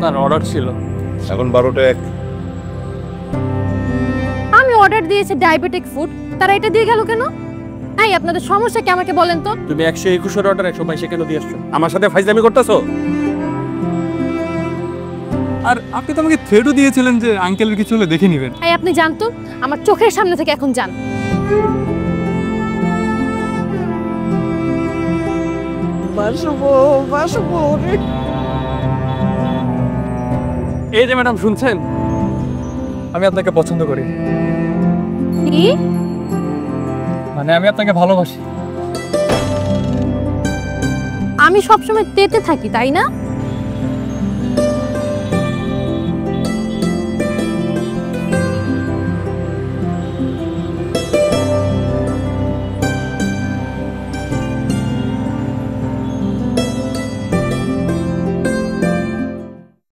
আপনার অর্ডার ছিল। এখন 12টা 1। আমি অর্ডার দিয়েছি ডায়াবেটিক ফুড, তারা এটা দিয়ে গেল কেন? এই আপনাদের সমস্যা কি আমাকে বলেন তো? তুমি 121 অর্ডার 122 কেন দিয়ে আসছো? আমার সাথে ফাইজলামি করতেছো? আর আপনি তো আমাকে থ্রেডও দিয়েছিলেন যে আঙ্কেলের কিছু হলে দেখে নেবেন। এই আপনি জানতো আমার চোখের সামনে থেকে এখন যান। এই যে ম্যাডাম শুনছেন, আমি আপনাকে পছন্দ করি, কি? মানে আমি আপনাকে ভালোবাসি। আমি সবসময় তেতে থাকি তাই না?